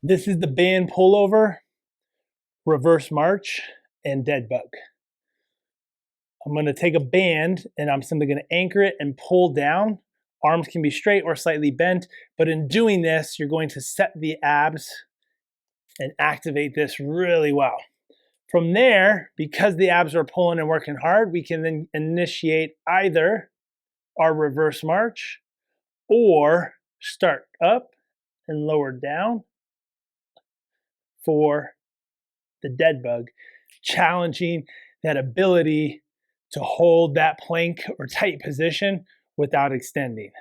This is the band pullover, reverse march, and dead bug. I'm going to take a band and I'm simply going to anchor it and pull down. Arms can be straight or slightly bent, but in doing this, you're going to set the abs and activate this really well. From there, because the abs are pulling and working hard, we can then initiate either our reverse march or start up and lower down for the dead bug, challenging that ability to hold that plank or tight position without extending.